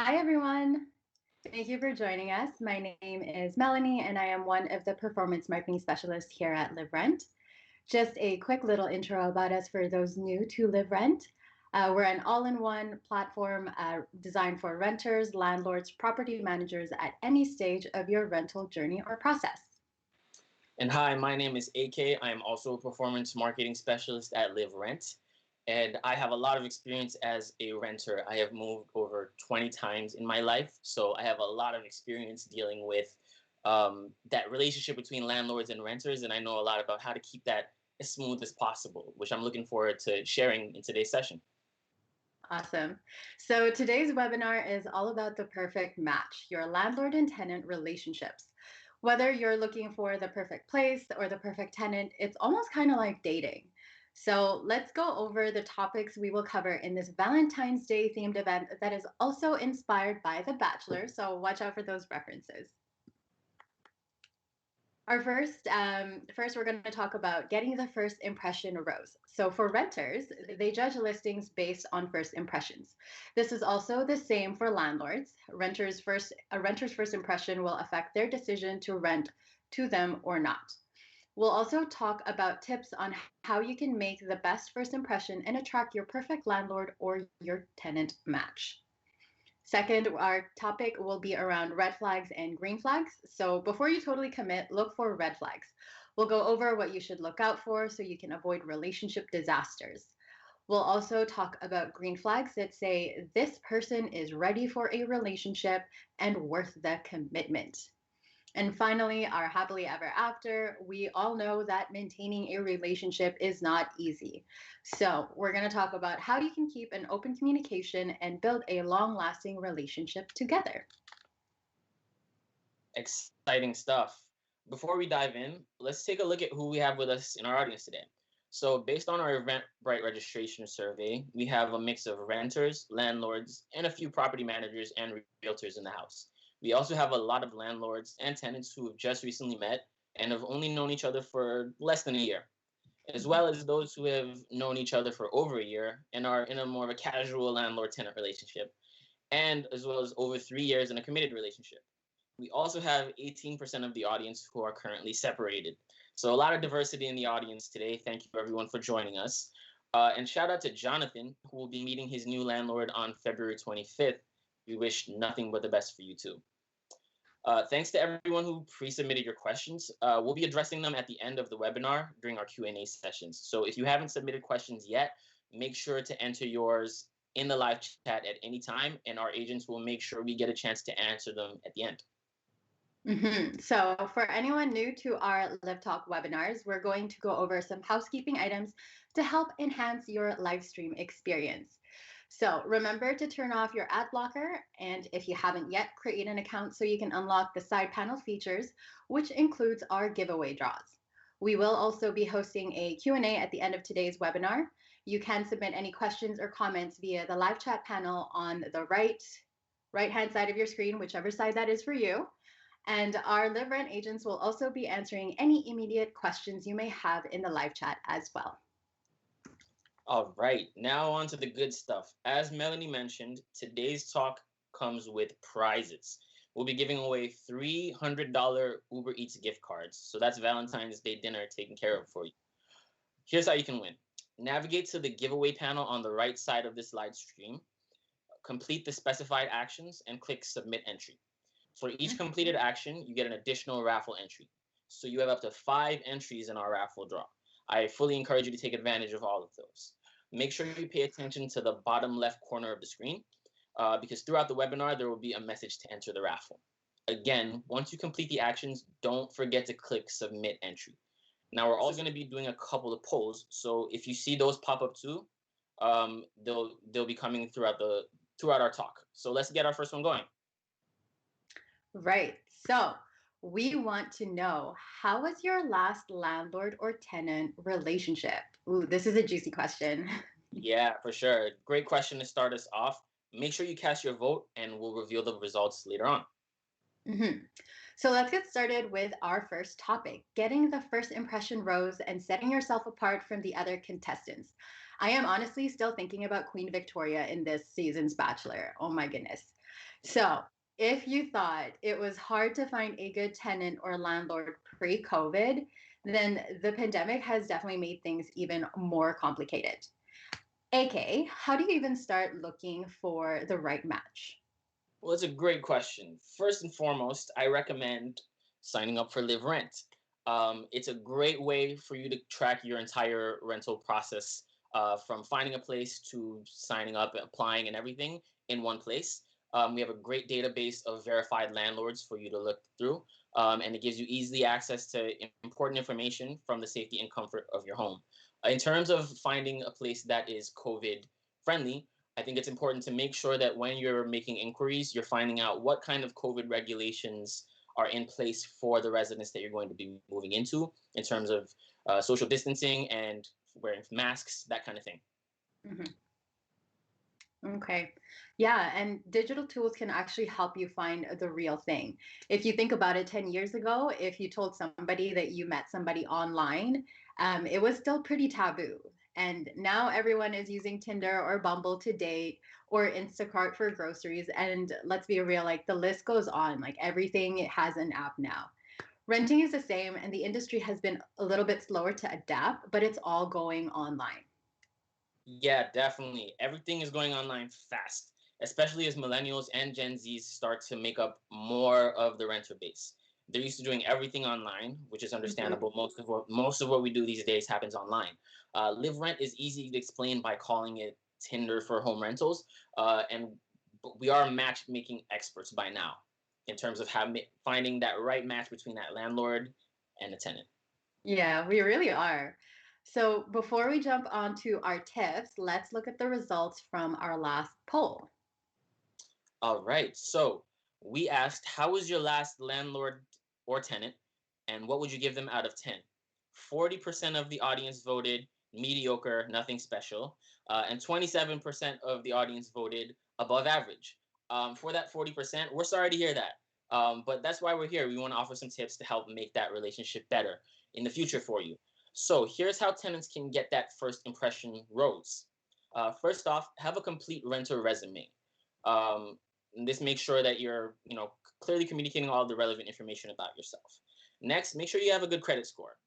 Hi, everyone. Thank you for joining us. My name is Melanie, and I am one of the performance marketing specialists here at liv.rent. Just a quick little intro about us for those new to liv.rent. We're an all-in-one platform designed for renters, landlords, property managers at any stage of your rental journey or process. And hi, my name is AK. I am also a performance marketing specialist at liv.rent. And I have a lot of experience as a renter. I have moved over 20 times in my life. So I have a lot of experience dealing with that relationship between landlords and renters. And I know a lot about how to keep that as smooth as possible, which I'm looking forward to sharing in today's session. Awesome. So today's webinar is all about the perfect match, your landlord and tenant relationships. Whether you're looking for the perfect place or the perfect tenant, it's almost kind of like dating. So let's go over the topics we will cover in this Valentine's Day themed event that is also inspired by The Bachelor. So watch out for those references. Our first, we're going to talk about getting the first impression rose. So for renters, they judge listings based on first impressions. This is also the same for landlords. A renter's first impression will affect their decision to rent to them or not. We'll also talk about tips on how you can make the best first impression and attract your perfect landlord or your tenant match. Second, our topic will be around red flags and green flags. So before you totally commit, look for red flags. We'll go over what you should look out for so you can avoid relationship disasters. We'll also talk about green flags that say this person is ready for a relationship and worth the commitment. And finally, our happily ever after. We all know that maintaining a relationship is not easy. So we're going to talk about how you can keep an open communication and build a long-lasting relationship together. Exciting stuff. Before we dive in, let's take a look at who we have with us in our audience today. So based on our Eventbrite registration survey, we have a mix of renters, landlords, and a few property managers and realtors in the house. We also have a lot of landlords and tenants who have just recently met and have only known each other for less than a year, as well as those who have known each other for over a year and are in a more of a casual landlord-tenant relationship, and as well as over 3 years in a committed relationship. We also have 18% of the audience who are currently separated. So a lot of diversity in the audience today. Thank you everyone for joining us. And shout out to Jonathan, who will be meeting his new landlord on February 25th. We wish nothing but the best for you too. Thanks to everyone who pre-submitted your questions. We'll be addressing them at the end of the webinar during our Q&A sessions. So if you haven't submitted questions yet, make sure to enter yours in the live chat at any time, and our agents will make sure we get a chance to answer them at the end. So for anyone new to our liv.talk webinars, we're going to go over some housekeeping items to help enhance your live stream experience. So remember to turn off your ad blocker, and if you haven't yet, create an account so you can unlock the side panel features, which includes our giveaway draws. We will also be hosting a Q&A at the end of today's webinar. You can submit any questions or comments via the live chat panel on the right-hand side of your screen, whichever side that is for you. And our liv.rent agents will also be answering any immediate questions you may have in the live chat as well. All right, now on to the good stuff. As Melanie mentioned, today's talk comes with prizes. We'll be giving away $300 Uber Eats gift cards. So that's Valentine's Day dinner taken care of for you. Here's how you can win. Navigate to the giveaway panel on the right side of this live stream. Complete the specified actions and click Submit Entry. For each completed action, you get an additional raffle entry. So you have up to 5 entries in our raffle draw. I fully encourage you to take advantage of all of those. Make sure you pay attention to the bottom left corner of the screen because throughout the webinar, there will be a message to enter the raffle. Again, once you complete the actions, don't forget to click Submit Entry. Now, we're also going to be doing a couple of polls. So if you see those pop up too, they'll be coming throughout our talk. So let's get our first one going. Right. So we want to know, how was your last landlord or tenant relationship? Ooh, this is a juicy question. Yeah, for sure. Great question to start us off. Make sure you cast your vote and we'll reveal the results later on. So let's get started with our first topic, getting the first impression rose and setting yourself apart from the other contestants. I am honestly still thinking about Queen Victoria in this season's Bachelor. Oh my goodness. So, if you thought it was hard to find a good tenant or landlord pre COVID, then the pandemic has definitely made things even more complicated. AK, how do you even start looking for the right match? Well, it's a great question. First and foremost, I recommend signing up for liv.rent. It's a great way for you to track your entire rental process, from finding a place to signing up, applying, and everything in one place. We have a great database of verified landlords for you to look through, and it gives you easily access to important information from the safety and comfort of your home. In terms of finding a place that is COVID friendly, I think it's important to make sure that when you're making inquiries, you're finding out what kind of COVID regulations are in place for the residents that you're going to be moving into in terms of social distancing and wearing masks, that kind of thing. Mhm. Okay. Yeah, and digital tools can actually help you find the real thing. If you think about it, 10 years ago, if you told somebody that you met somebody online, it was still pretty taboo. And now everyone is using Tinder or Bumble to date or Instacart for groceries. And let's be real, like the list goes on. Like everything has an app now. Renting is the same, and the industry has been a little bit slower to adapt, but it's all going online. Yeah, definitely. Everything is going online fast, especially as millennials and Gen Zs start to make up more of the renter base. They're used to doing everything online, which is Mhm. understandable. Most of what we do these days happens online. Live rent is easy to explain by calling it Tinder for home rentals, and we are matchmaking experts by now in terms of finding that right match between that landlord and the tenant. Yeah, we really are. So before we jump on to our tips, let's look at the results from our last poll. All right. So we asked, how was your last landlord or tenant, and what would you give them out of 10? 40% of the audience voted mediocre, nothing special, and 27% of the audience voted above average. For that 40%, we're sorry to hear that. But that's why we're here. We want to offer some tips to help make that relationship better in the future for you. So here's how tenants can get that first impression rose. First off, have a complete renter resume. Um, and this makes sure that you're, clearly communicating all the relevant information about yourself. Next, make sure you have a good credit score.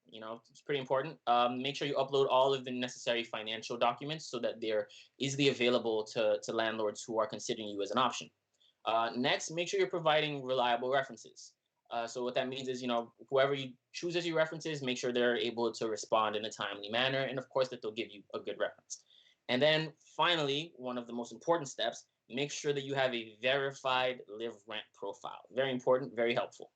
It's pretty important. Make sure you upload all of the necessary financial documents so that they're easily available to landlords who are considering you as an option. Next, make sure you're providing reliable references. So what that means is, whoever you choose as your references, make sure they're able to respond in a timely manner, and of course that they'll give you a good reference. And then finally, one of the most important steps, make sure that you have a verified live rent profile. Very important, very helpful.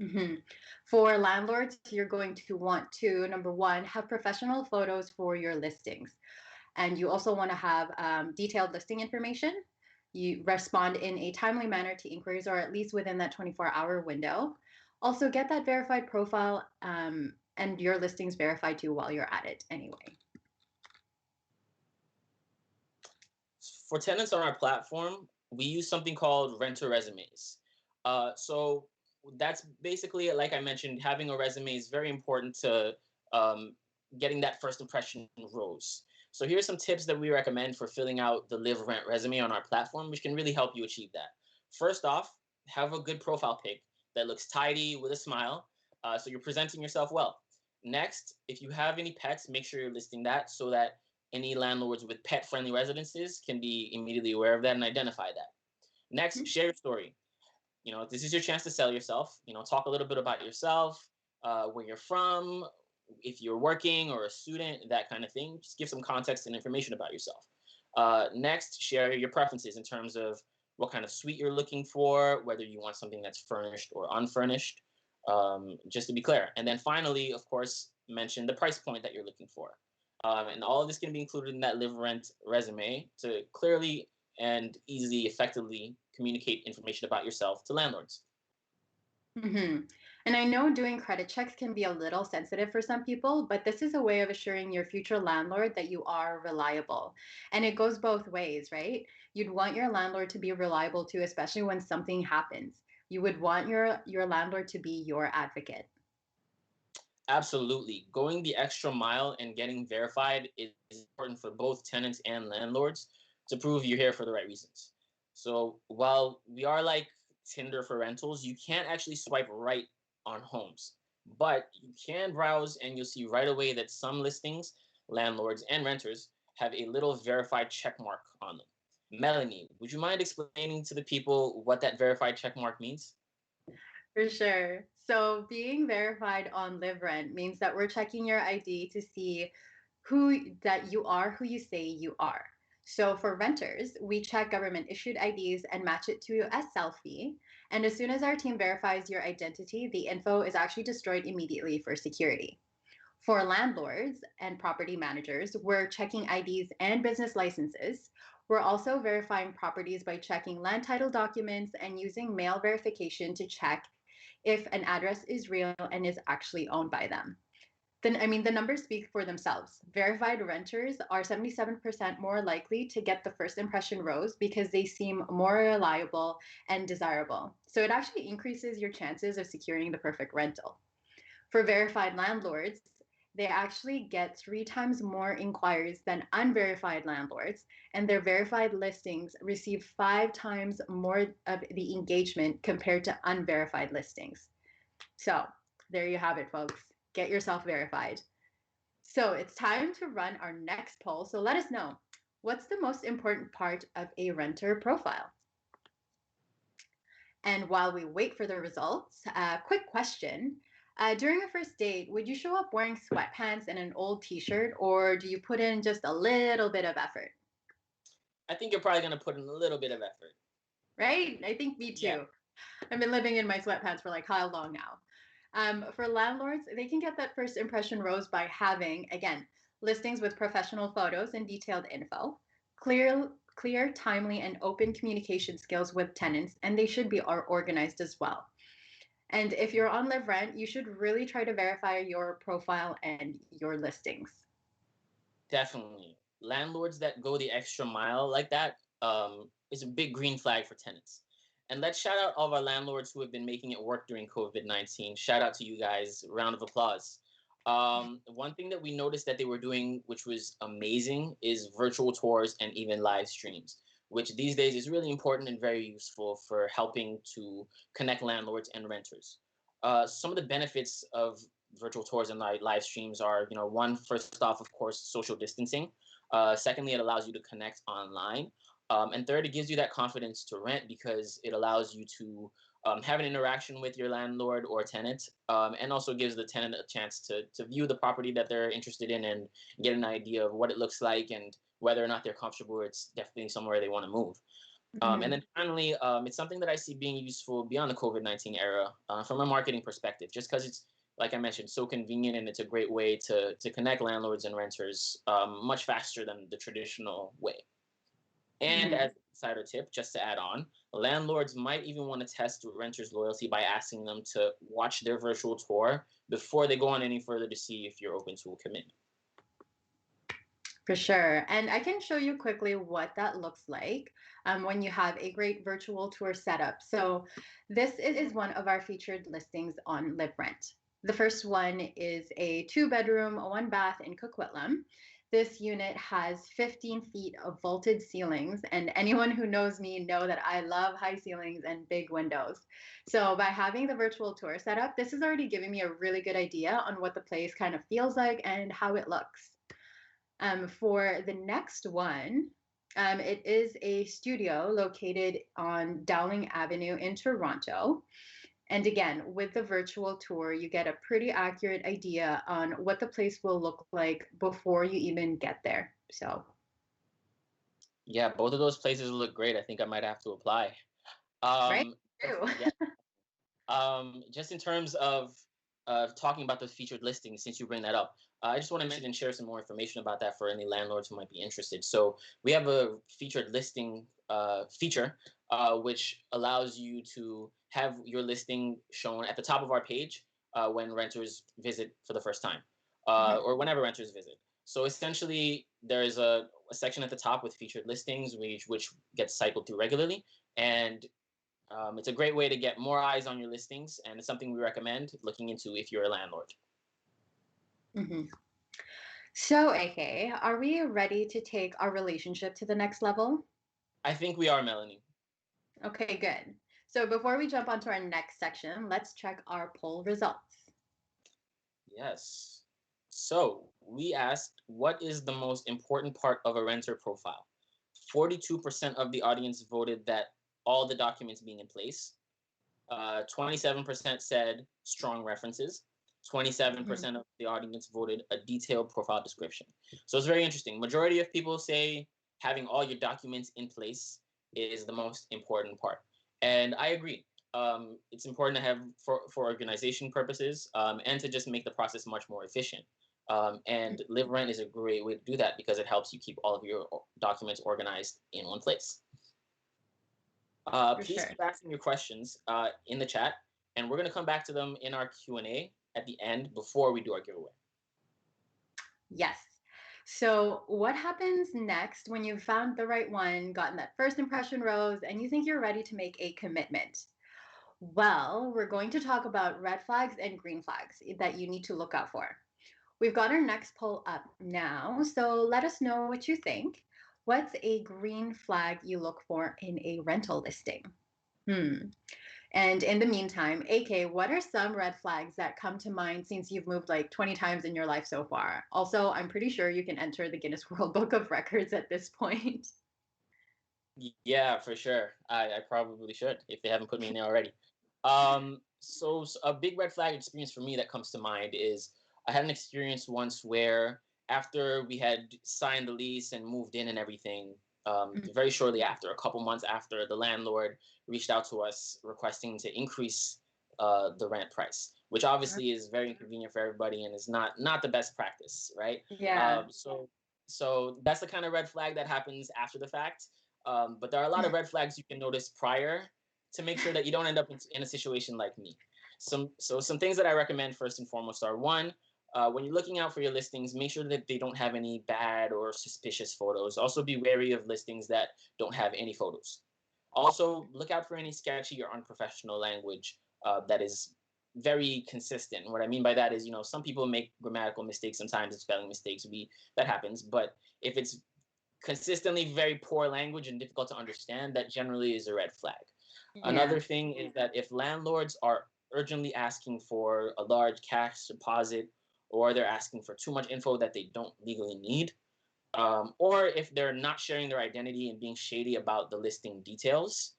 Mhm. For landlords, you're going to want to, number one, have professional photos for your listings. And you also want to have detailed listing information. You respond in a timely manner to inquiries or at least within that 24-hour window. Also, get that verified profile and your listings verified too while you're at it anyway. For tenants on our platform, we use something called renter resumes. So that's basically, like I mentioned, having a resume is very important to um, getting that first impression rose. So here's some tips that we recommend for filling out the live rent resume on our platform, which can really help you achieve that. First off, have a good profile pic that looks tidy with a smile, so you're presenting yourself well. Next, if you have any pets, make sure you're listing that so that any landlords with pet friendly residences can be immediately aware of that and identify that. Next, share your story. This is your chance to sell yourself. Talk a little bit about yourself, where you're from, if you're working or a student, that kind of thing. Just give some context and information about yourself. Next, share your preferences in terms of what kind of suite you're looking for, whether you want something that's furnished or unfurnished, just to be clear. And then finally, of course, mention the price point that you're looking for. And all of this can be included in that live rent resume to clearly and easily, effectively communicate information about yourself to landlords. hmm And I know doing credit checks can be a little sensitive for some people, but this is a way of assuring your future landlord that you are reliable. And it goes both ways, right? You'd want your landlord to be reliable too, especially when something happens. You would want your landlord to be your advocate. Absolutely. Going the extra mile and getting verified is important for both tenants and landlords to prove you're here for the right reasons. So while we are like Tinder for rentals, you can't actually swipe right on homes, but you can browse and you'll see right away that some listings, landlords and renters, have a little verified check mark on them. Melanie, would you mind explaining to the people what that verified check mark means? For sure. So being verified on liv.rent means that we're checking your ID to see who you say you are. So for renters, we check government issued IDs and match it to a selfie. And as soon as our team verifies your identity, the info is actually destroyed immediately for security. For landlords and property managers, we're checking IDs and business licenses. We're also verifying properties by checking land title documents and using mail verification to check if an address is real and is actually owned by them. Then, I mean, the numbers speak for themselves. Verified renters are 77% more likely to get the first impression rose because they seem more reliable and desirable. So it actually increases your chances of securing the perfect rental. For verified landlords, they actually get 3 times more inquiries than unverified landlords, and their verified listings receive 5 times more of the engagement compared to unverified listings. So, there you have it, folks. Get yourself verified. So, it's time to run our next poll. So, let us know, what's the most important part of a renter profile? And while we wait for the results, quick question. During a first date, would you show up wearing sweatpants and an old t shirt, or do you put in just a little bit of effort? I think you're probably going to put in a little bit of effort. Right? I think me Yeah. too. I've been living in my sweatpants for like how long now? For landlords, they can get that first impression rose by having, again, listings with professional photos and detailed info, clear, timely, and open communication skills with tenants, and they should be organized as well. And if you're on Live Rent, you should really try to verify your profile and your listings. Definitely. Landlords that go the extra mile like that is a big green flag for tenants. And let's shout out all of our landlords who have been making it work during COVID-19. Shout out to you guys. Round of applause. One thing that we noticed that they were doing, which was amazing, is virtual tours and even live streams, which these days is really important and very useful for helping to connect landlords and renters. Some of the benefits of virtual tours and live streams are, one, first off, of course, social distancing. Secondly, it allows you to connect online. And third, it gives you that confidence to rent because it allows you to have an interaction with your landlord or tenant, and also gives the tenant a chance to view the property that they're interested in and get an idea of what it looks like and whether or not they're comfortable or it's definitely somewhere they want to move. And then finally, it's something that I see being useful beyond the COVID-19 era from a marketing perspective, just because it's, like I mentioned, so convenient and it's a great way to connect landlords and renters much faster than the traditional way. And Mm-hmm. as an insider tip, just to add on, landlords might even want to test renters' loyalty by asking them to watch their virtual tour before they go on any further to see if you're open to a commitment. For sure. And I can show you quickly what that looks like when you have a great virtual tour setup. So, this is one of our featured listings on LiveRent. The first one is a 2 bedroom, 1 bath in Coquitlam. This unit has 15 feet of vaulted ceilings, and anyone who knows me know that I love high ceilings and big windows. So, by having the virtual tour setup, this is already giving me a really good idea on what the place kind of feels like and how it looks. For the next one, it is a studio located on Dowling Avenue in Toronto. And again, with the virtual tour, you get a pretty accurate idea on what the place will look like before you even get there. So, Yeah, both of those places look great. I think I might have to apply. right? Um, True. yeah. Just in terms of talking about the featured listings, since you bring that up, I just want to mention and share some more information about that for any landlords who might be interested. So we have a featured listing feature, which allows you to have your listing shown at the top of our page when renters visit for the first time, Mhm. or whenever renters visit. So essentially, there's a section at the top with featured listings, which gets cycled through regularly, and it's a great way to get more eyes on your listings, and it's something we recommend looking into if you're a landlord. Mhm. So, AK, are we ready to take our relationship to the next level? I think we are, Melanie. Okay, good. So before we jump onto our next section, let's check our poll results. Yes. So we asked, what is the most important part of a renter profile? 42% of the audience voted that all the documents being in place. 27% said strong references. 27% of the audience voted a detailed profile description. So it's very interesting. Majority of people say having all your documents in place is the most important part. And I agree. It's important to have for organization purposes and to just make the process much more efficient. And liv.rent is a great way to do that because it helps you keep all of your documents organized in one place. For Please sure. keep asking your questions in the chat, and we're going to come back to them in our Q&A at the end before we do our giveaway. Yes. So, what happens next when you've found the right one, gotten that first impression rose, and you think you're ready to make a commitment? Well, we're going to talk about red flags and green flags that you need to look out for. We've got our next poll up now, so let us know what you think. What's a green flag you look for in a rental listing? And in the meantime, AK, what are some red flags that come to mind since you've moved like 20 times in your life so far? Also, I'm pretty sure you can enter the Guinness World Book of Records at this point. Yeah, for sure. I probably should if they haven't put me in there already. So a big red flag experience for me that comes to mind is I had an experience once where after we had signed the lease and moved in and everything, very shortly after, a couple months after, the landlord reached out to us requesting to increase the rent price, which obviously is very inconvenient for everybody and is not the best practice, right? Yeah. So that's the kind of red flag that happens after the fact. But there are a lot of red flags you can notice prior to make sure that you don't end up in a situation like me. Some things that I recommend first and foremost are one, when you're looking out for your listings, make sure that they don't have any bad or suspicious photos. Also, be wary of listings that don't have any photos. Also, look out for any sketchy or unprofessional language that is very consistent. What I mean by that is, some people make grammatical mistakes sometimes, and spelling mistakes. That happens. But if it's consistently very poor language and difficult to understand, that generally is a red flag. Yeah. Another thing is that if landlords are urgently asking for a large cash deposit, or they're asking for too much info that they don't legally need, or if they're not sharing their identity and being shady about the listing details,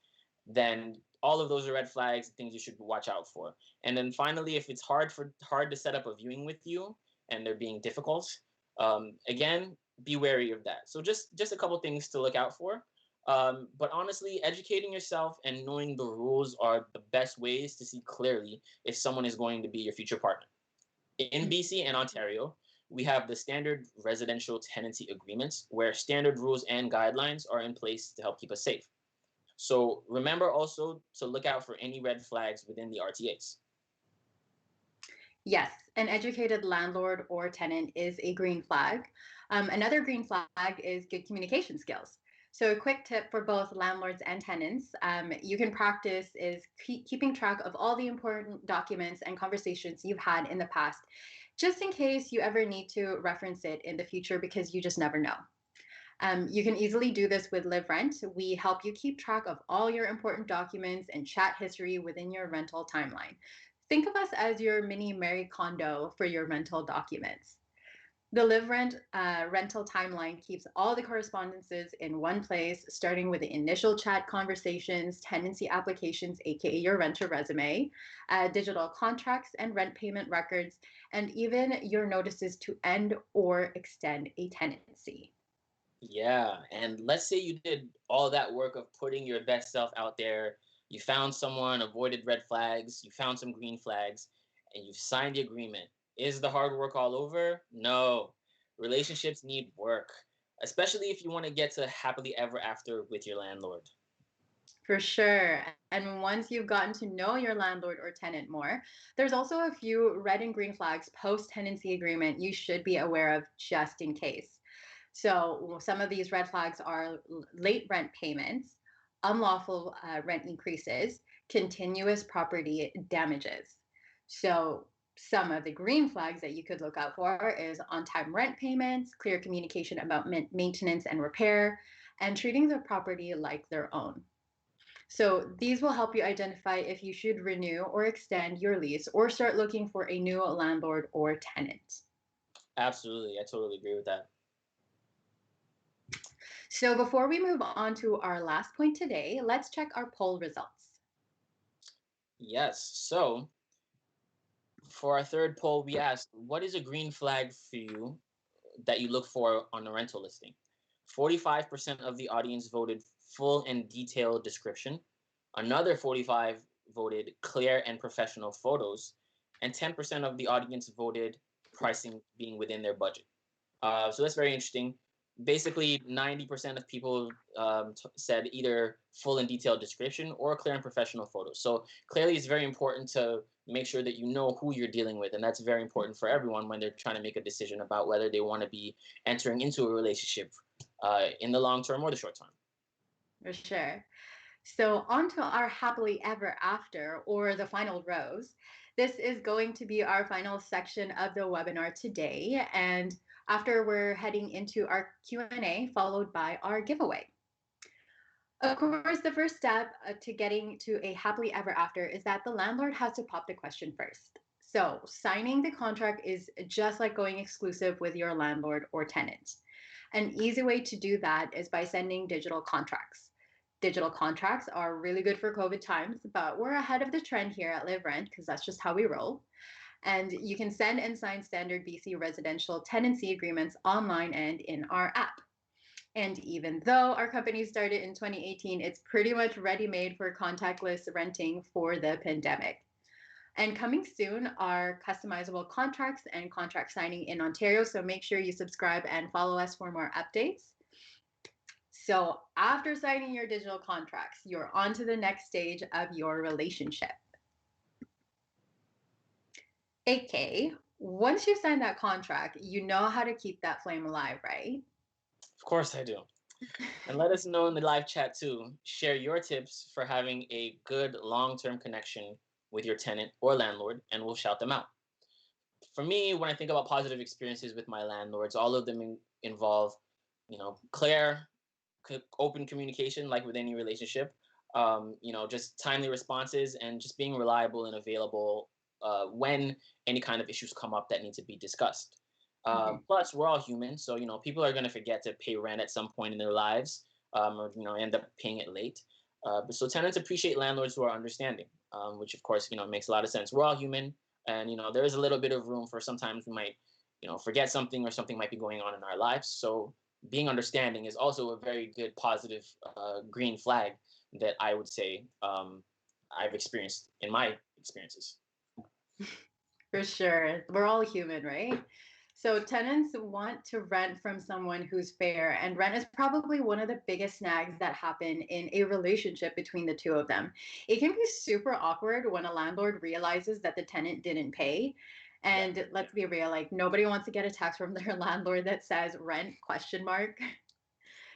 then all of those are red flags, things you should watch out for. And then finally, if it's hard to set up a viewing with you and they're being difficult, again, be wary of that. So just a couple things to look out for. But honestly, educating yourself and knowing the rules are the best ways to see clearly if someone is going to be your future partner. In BC and Ontario, we have the standard residential tenancy agreements where standard rules and guidelines are in place to help keep us safe. So remember also to look out for any red flags within the RTAs. Yes, an educated landlord or tenant is a green flag. Another green flag is good communication skills. So, a quick tip for both landlords and tenants you can practice is keeping track of all the important documents and conversations you've had in the past, just in case you ever need to reference it in the future because you just never know. You can easily do this with liv.rent. We help you keep track of all your important documents and chat history within your rental timeline. Think of us as your mini Mary Kondo for your rental documents. The liv.rent rental timeline keeps all the correspondences in one place, starting with the initial chat conversations, tenancy applications, aka your renter resume, digital contracts and rent payment records, and even your notices to end or extend a tenancy. Yeah, and let's say you did all that work of putting your best self out there. You found someone, avoided red flags, you found some green flags, and you've signed the agreement. Is the hard work all over? No. Relationships need work, especially if you want to get to happily ever after with your landlord. For sure. And once you've gotten to know your landlord or tenant more, there's also a few red and green flags post tenancy agreement you should be aware of just in case. So, some of these red flags are late rent payments, unlawful rent increases, continuous property damages. So, some of the green flags that you could look out for is on time rent payments, clear communication about maintenance and repair, and treating the property like their own. So these will help you identify if you should renew or extend your lease or start looking for a new landlord or tenant. Absolutely. I totally agree with that. So before we move on to our last point today, let's check our poll results. Yes. So for our third poll, we asked, what is a green flag for you that you look for on a rental listing? 45% of the audience voted full and detailed description. Another 45 voted clear and professional photos. And 10% of the audience voted pricing being within their budget. So that's very interesting. Basically, 90% of people said either full and detailed description or clear and professional photos. So clearly, it's very important to make sure that you know who you're dealing with. And that's very important for everyone when they're trying to make a decision about whether they want to be entering into a relationship in the long term or the short term. For sure. So, on to our happily ever after, or the final rose. This is going to be our final section of the webinar today. And after, we're heading into our Q&A, followed by our giveaway. Of course, the first step to getting to a happily ever after is that the landlord has to pop the question first. So, signing the contract is just like going exclusive with your landlord or tenant. An easy way to do that is by sending digital contracts. Digital contracts are really good for COVID times, but we're ahead of the trend here at liv.rent because that's just how we roll. And you can send and sign standard BC residential tenancy agreements online and in our app. And even though our company started in 2018, it's pretty much ready made for contactless renting for the pandemic. And coming soon are customizable contracts and contract signing in Ontario. So make sure you subscribe and follow us for more updates. So after signing your digital contracts, you're on to the next stage of your relationship. AK, once you sign that contract, you know how to keep that flame alive, right? Of course, I do. And let us know in the live chat too. Share your tips for having a good long term connection with your tenant or landlord, and we'll shout them out. For me, when I think about positive experiences with my landlords, all of them involve, clear, open communication, like with any relationship. Just timely responses and just being reliable and available when any kind of issues come up that need to be discussed. Plus, we're all human, so people are going to forget to pay rent at some point in their lives, or end up paying it late. But so tenants appreciate landlords who are understanding, which of course makes a lot of sense. We're all human, and there is a little bit of room for sometimes we might forget something or something might be going on in our lives. So being understanding is also a very good positive green flag that I would say I've experienced in my experiences. For sure. We're all human, right? So tenants want to rent from someone who's fair, and rent is probably one of the biggest snags that happen in a relationship between the two of them. It can be super awkward when a landlord realizes that the tenant didn't pay. And Yeah. let's be real, like nobody wants to get a text from their landlord that says rent question mark.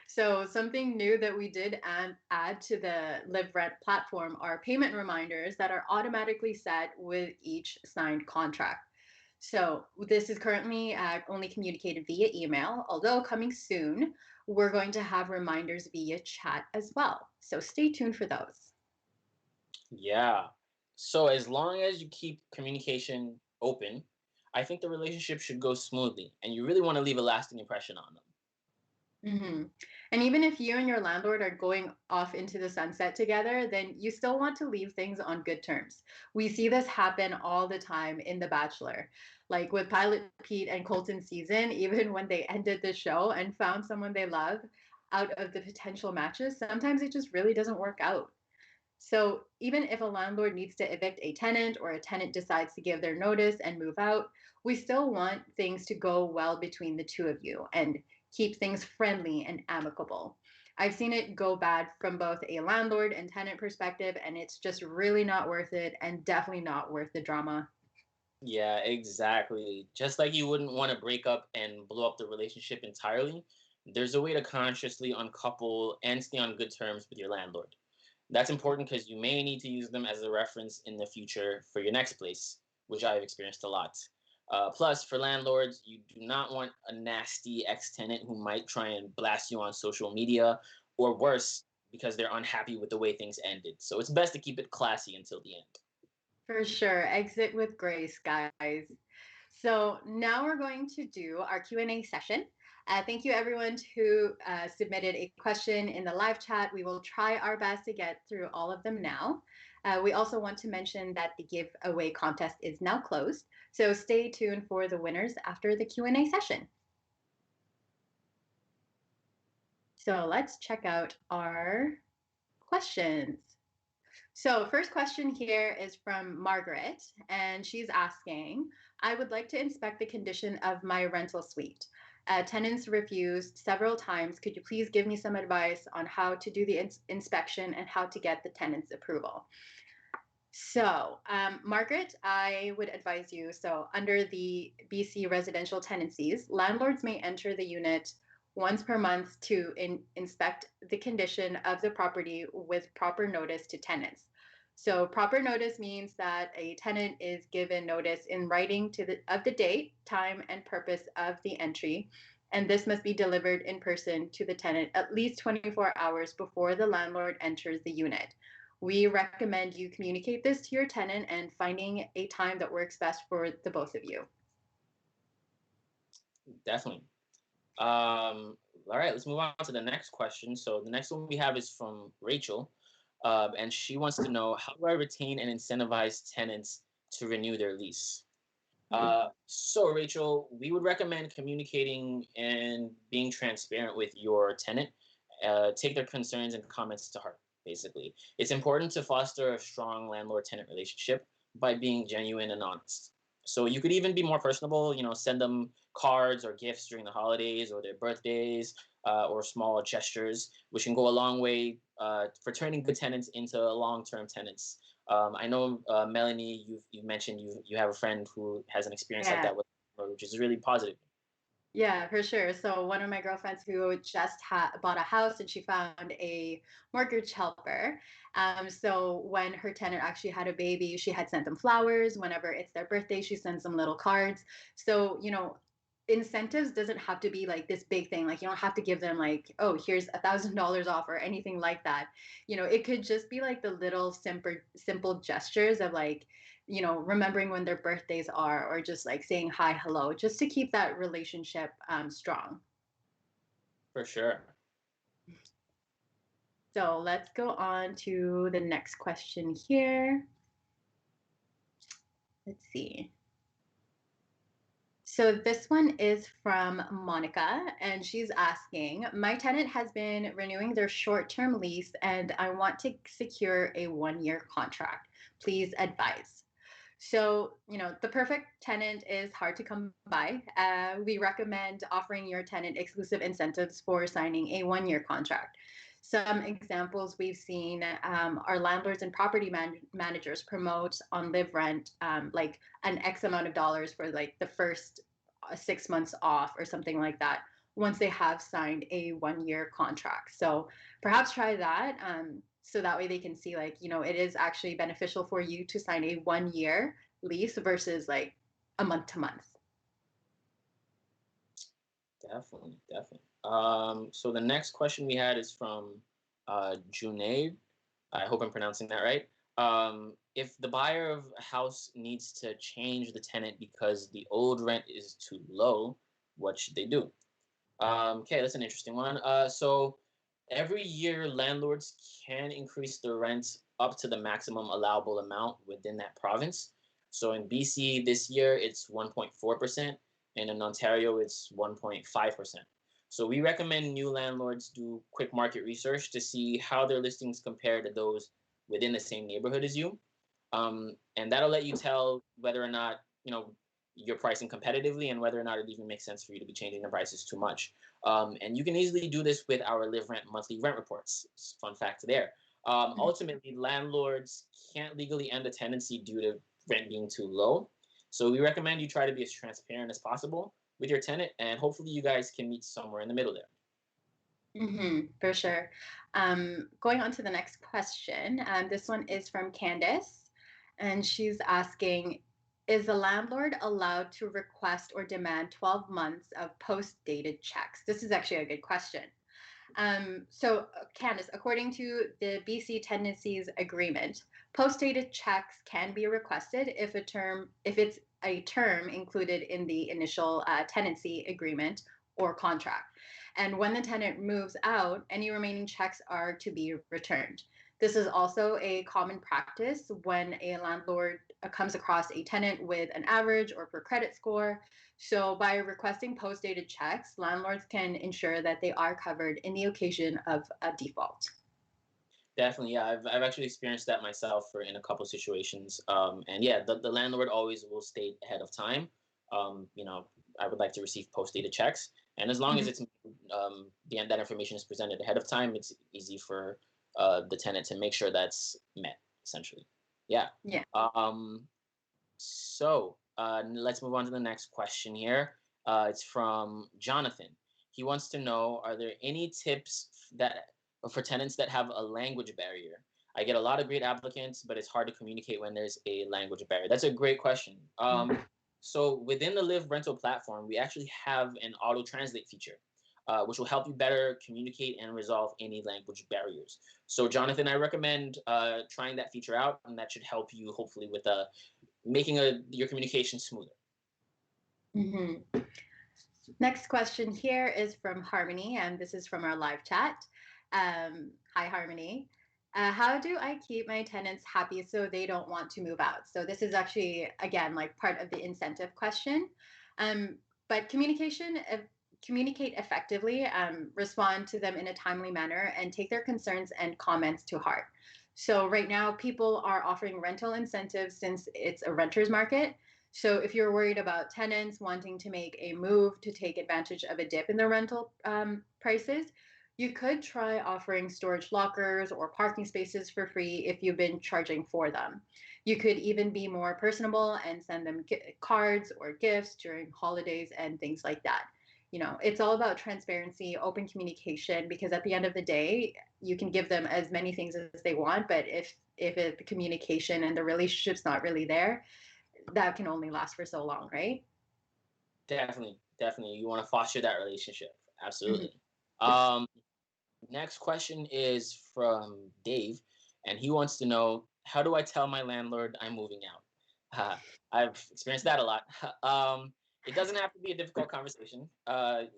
So something new that we did add to the liv.rent platform are payment reminders that are automatically set with each signed contract. So this is currently only communicated via email, although coming soon, we're going to have reminders via chat as well. So stay tuned for those. Yeah. So as long as you keep communication open, I think the relationship should go smoothly, and you really want to leave a lasting impression on them. Mm-hmm. And even if you and your landlord are going off into the sunset together, then you still want to leave things on good terms. We see this happen all the time in The Bachelor. Like with Pilot Pete and Colton's season, even when they ended the show and found someone they love out of the potential matches, sometimes it just really doesn't work out. So even if a landlord needs to evict a tenant or a tenant decides to give their notice and move out, we still want things to go well between the two of you and keep things friendly and amicable. I've seen it go bad from both a landlord and tenant perspective, and it's just really not worth it and definitely not worth the drama. Yeah, exactly. Just like you wouldn't want to break up and blow up the relationship entirely, there's a way to consciously uncouple and stay on good terms with your landlord. That's important because you may need to use them as a reference in the future for your next place, which I've experienced a lot. Plus, for landlords, you do not want a nasty ex tenant who might try and blast you on social media, or worse, because they're unhappy with the way things ended. So it's best to keep it classy until the end. For sure. Exit with grace, guys. So now we're going to do our Q&A session. Thank you everyone who submitted a question in the live chat. We will try our best to get through all of them now. We also want to mention that the giveaway contest is now closed. So stay tuned for the winners after the Q&A session. So let's check out our questions. So first question here is from Margaret, and she's asking, I would like to inspect the condition of my rental suite. Tenants refused several times. Could you please give me some advice on how to do the inspection and how to get the tenant's approval? So, Margaret, I would advise you, so under the BC residential tenancies, landlords may enter the unit once per month to inspect the condition of the property with proper notice to tenants. So proper notice means that a tenant is given notice in writing of the date, time, and purpose of the entry, and this must be delivered in person to the tenant at least 24 hours before the landlord enters the unit. We recommend you communicate this to your tenant and finding a time that works best for the both of you. Definitely. All right, let's move on to the next question. So the next one we have is from Rachel, and she wants to know, how do I retain and incentivize tenants to renew their lease? So Rachel, we would recommend communicating and being transparent with your tenant. Take their concerns and comments to heart, basically. It's important to foster a strong landlord-tenant relationship by being genuine and honest. So you could even be more personable, send them cards or gifts during the holidays or their birthdays, or small gestures, which can go a long way for turning good tenants into long-term tenants. I know, Melanie, you mentioned you have a friend who has an experience like that with, which is really positive. Yeah, for sure. So one of my girlfriends who just bought a house and she found a mortgage helper. So when her tenant actually had a baby, she had sent them flowers. Whenever it's their birthday, she sends them little cards. So, incentives doesn't have to be like this big thing. Like you don't have to give them like, oh, here's $1,000 off or anything like that. It could just be like the little simple gestures of like, remembering when their birthdays are, or just like saying hi, hello, just to keep that relationship strong. For sure. So let's go on to the next question here. Let's see. So this one is from Monica, and she's asking, my tenant has been renewing their short-term lease, and I want to secure a 1-year contract. Please advise. So, the perfect tenant is hard to come by. We recommend offering your tenant exclusive incentives for signing a 1-year contract. Some examples we've seen are landlords and property managers promote on liv.rent like an X amount of dollars for like the first 6 months off or something like that once they have signed a 1-year contract. So perhaps try that. So that way they can see like, it is actually beneficial for you to sign a 1-year lease versus like a month to month. Definitely. So the next question we had is from Junaid. I hope I'm pronouncing that right. If the buyer of a house needs to change the tenant because the old rent is too low, what should they do? Okay, that's an interesting one. So every year, landlords can increase the rent up to the maximum allowable amount within that province. So in BC this year, it's 1.4%, and in Ontario, it's 1.5%. So we recommend new landlords do quick market research to see how their listings compare to those within the same neighborhood as you. And that'll let you tell whether or not, you're pricing competitively and whether or not it even makes sense for you to be changing the prices too much. And you can easily do this with our liv.rent monthly rent reports. Fun fact there. Ultimately, landlords can't legally end a tenancy due to rent being too low. So we recommend you try to be as transparent as possible with your tenant, and hopefully you guys can meet somewhere in the middle there. For sure. Going on to the next question. This one is from Candace, and she's asking, is the landlord allowed to request or demand 12 months of post-dated checks? This is actually a good question. Candice, according to the BC Tenancies Agreement, post-dated checks can be requested if it's a term included in the initial tenancy agreement or contract. And when the tenant moves out, any remaining checks are to be returned. This is also a common practice when a landlord comes across a tenant with an average or poor credit score. So, by requesting post dated checks, landlords can ensure that they are covered in the occasion of a default. Definitely, yeah. I've actually experienced that myself for in a couple situations. And yeah, the landlord always will state ahead of time. You know, I would like to receive post dated checks, and as long as Mhm. it's that information is presented ahead of time, it's easy for the tenant to make sure that's met. Essentially, yeah. Yeah. Um, let's move on to the next question here. It's from Jonathan. He wants to know: are there any tips that for tenants that have a language barrier? I get a lot of great applicants, but it's hard to communicate when there's a language barrier. That's a great question. So within the Live rental platform, we actually have an auto translate feature, which will help you better communicate and resolve any language barriers. So, Jonathan, I recommend trying that feature out, and that should help you hopefully with making your communication smoother. Mm-hmm. Next question here is from Harmony, and this is from our live chat. Hi, Harmony. How do I keep my tenants happy so they don't want to move out? So this is actually, again, like part of the incentive question. Um, but communicate effectively, respond to them in a timely manner, and take their concerns and comments to heart. So right now, people are offering rental incentives since it's a renter's market. So if you're worried about tenants wanting to make a move to take advantage of a dip in their rental prices, you could try offering storage lockers or parking spaces for free if you've been charging for them. You could even be more personable and send them cards or gifts during holidays and things like that. You know, it's all about transparency, open communication, because at the end of the day, you can give them as many things as they want, but if the communication and the relationship's not really there, that can only last for so long, right? Definitely, definitely. You want to foster that relationship. Mhm. Absolutely. Next question is from Dave, and he wants to know: how do I tell my landlord I'm moving out? I've experienced that a lot. It doesn't have to be a difficult conversation.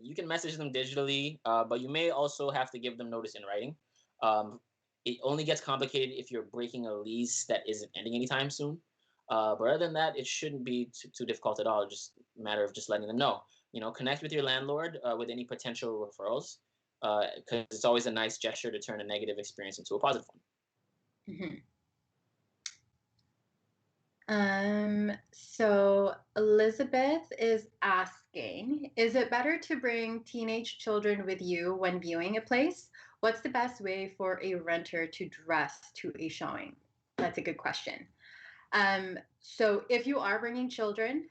You can message them digitally, but you may also have to give them notice in writing. Um, it only gets complicated if you're breaking a lease that isn't ending anytime soon. But other than that, it shouldn't be too difficult at all. Just a matter of just letting them know. You know, connect with your landlord with any potential referrals, because it's always a nice gesture to turn a negative experience into a positive one. Mhm. So Elizabeth is asking, is it better to bring teenage children with you when viewing a place? What's the best way for a renter to dress to a showing? That's a good question. So if you are bringing children,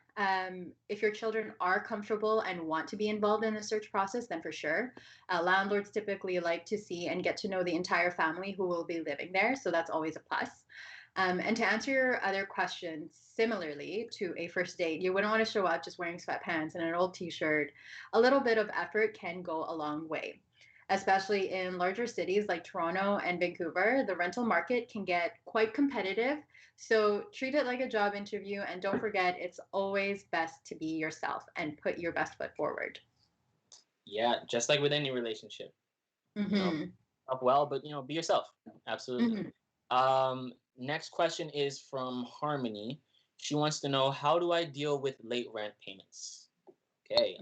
if your children are comfortable and want to be involved in the search process, then for sure. Landlords typically like to see and get to know the entire family who will be living there, so that's always a plus. And to answer your other questions, similarly to a first date, you wouldn't want to show up just wearing sweatpants and an old t-shirt. A little bit of effort can go a long way. Especially in larger cities like Toronto and Vancouver, the rental market can get quite competitive. So treat it like a job interview, and don't forget it's always best to be yourself and put your best foot forward. Yeah, just like with any relationship, you know, Mm-hmm. up well, but be yourself. Absolutely. Mm-hmm. Next question is from Harmony. She wants to know: how do I deal with late rent payments? Okay.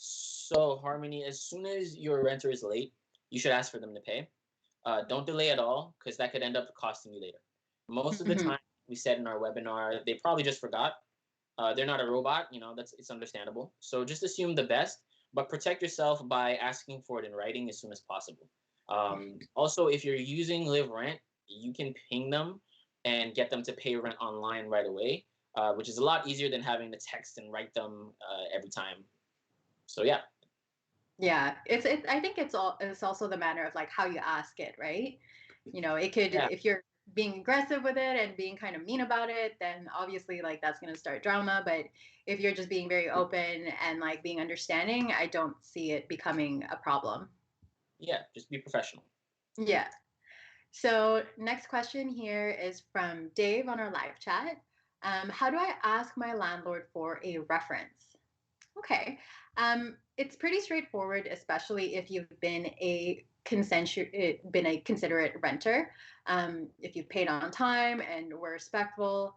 So Harmony, as soon as your renter is late, you should ask for them to pay. Don't delay at all, because that could end up costing you later. Most of the Mm-hmm. time, we said in our webinar, they probably just forgot. They're not a robot, it's understandable. So just assume the best, but protect yourself by asking for it in writing as soon as possible. Also, if you're using Live Rent, you can ping them and get them to pay rent online right away, which is a lot easier than having to text and write them every time. So yeah. Yeah, I think it's also the matter of like how you ask it, right? You know, it could, Yeah. if you're being aggressive with it and being kind of mean about it, then obviously like that's going to start drama. But if you're just being very open and like being understanding, I don't see it becoming a problem. Yeah, just be professional. Yeah. So next question here is from Dave on our live chat. How do I ask my landlord for a reference? Okay. It's pretty straightforward, especially if you've been a considerate renter. If you've paid on time and were respectful.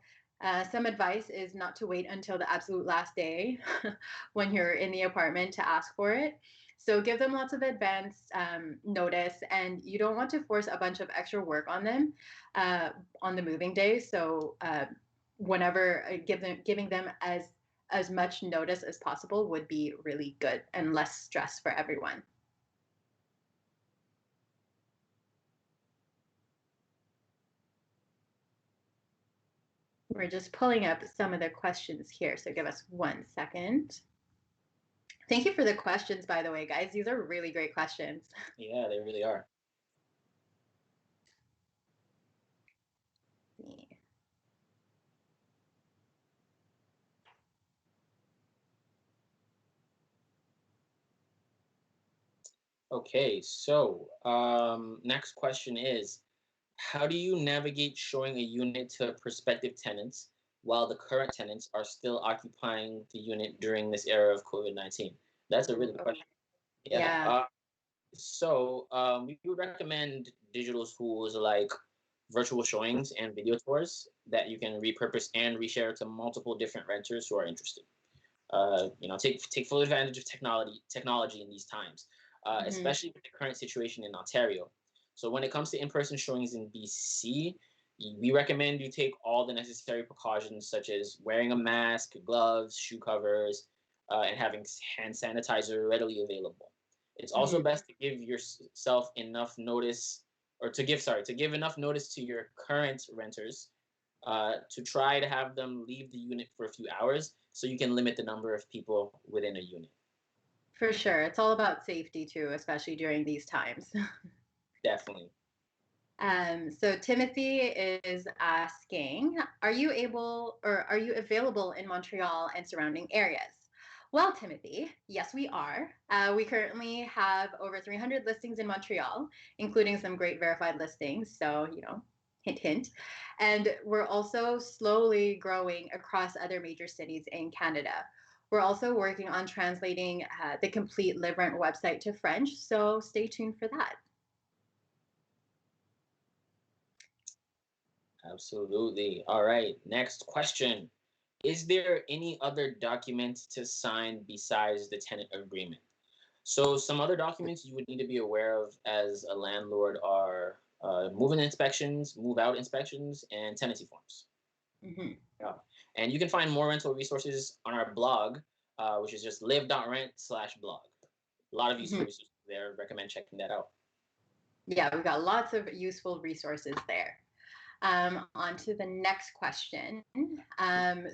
Some advice is not to wait until the absolute last day when you're in the apartment to ask for it. So give them lots of advance notice, and you don't want to force a bunch of extra work on them on the moving day. So whenever giving them as much notice as possible would be really good and less stress for everyone. We're just pulling up some of the questions here, so give us 1 second. Thank you for the questions, by the way, guys. These are really great questions. Yeah, they really are. Okay, so next question is, how do you navigate showing a unit to prospective tenants while the current tenants are still occupying the unit during this era of COVID-19? That's a really good question. Yeah. Yeah. We would recommend digital tools like virtual showings and video tours that you can repurpose and reshare to multiple different renters who are interested. Take full advantage of technology in these times, especially with the current situation in Ontario. So when it comes to in-person showings in BC, we recommend you take all the necessary precautions, such as wearing a mask, gloves, shoe covers, and having hand sanitizer readily available. It's also best to give yourself enough notice, or to give enough notice to your current renters to try to have them leave the unit for a few hours so you can limit the number of people within a unit. For sure. It's all about safety too, especially during these times. Definitely. So Timothy is asking, are you available in Montreal and surrounding areas? Well, Timothy, yes, we are. We currently have over 300 listings in Montreal, including some great verified listings. So, hint, hint. And we're also slowly growing across other major cities in Canada. We're also working on translating the complete liv.rent website to French. So stay tuned for that. Absolutely. All right. Next question. Is there any other document to sign besides the tenant agreement? So some other documents you would need to be aware of as a landlord are move-in inspections, move-out inspections, and tenancy forms. Yeah. And you can find more rental resources on our blog, which is just liv.rent/blog. A lot of useful resources there. Recommend checking that out. Yeah, we've got lots of useful resources there. On to the next question.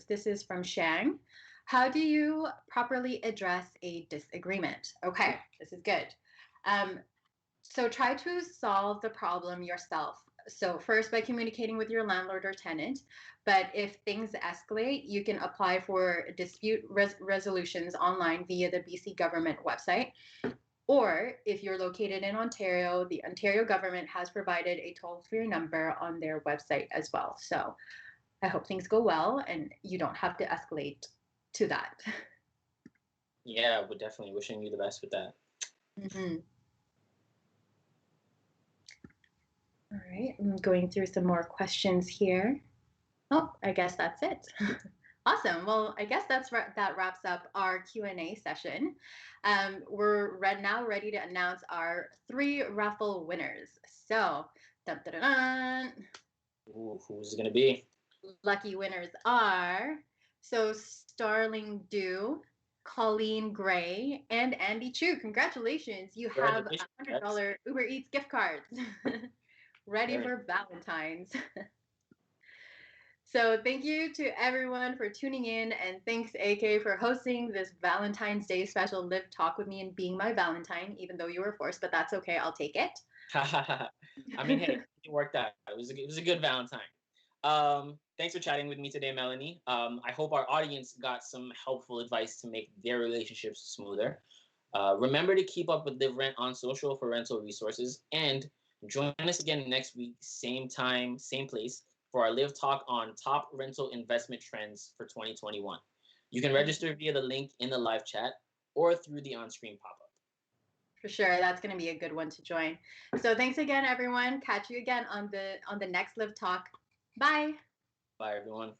This is from Shang. How do you properly address a disagreement? Okay, this is good. So try to solve the problem yourself. So first by communicating with your landlord or tenant, but if things escalate, you can apply for dispute resolutions online via the BC government website. Or if you're located in Ontario, the Ontario government has provided a toll-free number on their website as well. So I hope things go well and you don't have to escalate to that. Yeah, we're definitely wishing you the best with that. All right, I'm going through some more questions here. Oh, I guess that's it. Awesome. Well, I guess that wraps up our Q&A session. We're now ready to announce our 3 raffle winners. So, dun, dun, dun, dun. Ooh, who's it gonna be? Lucky winners are Starling Dew, Colleen Gray, and Andy Chu. Congratulations! You have $100 Uber Eats gift cards ready for Valentine's. So thank you to everyone for tuning in, and thanks AK for hosting this Valentine's Day special Live Talk with me and being my Valentine, even though you were forced, but that's okay, I'll take it. I mean, hey, it worked out. It was a good Valentine. Thanks for chatting with me today, Melanie. I hope our audience got some helpful advice to make their relationships smoother. Remember to keep up with Live Rent on social for rental resources, and join us again next week, same time, same place, for our Live Talk on top rental investment trends for 2021. You can register via the link in the live chat or through the on-screen pop-up. For sure, that's going to be a good one to join. So thanks again, everyone. Catch you again on the next Live Talk. Bye. Bye, everyone.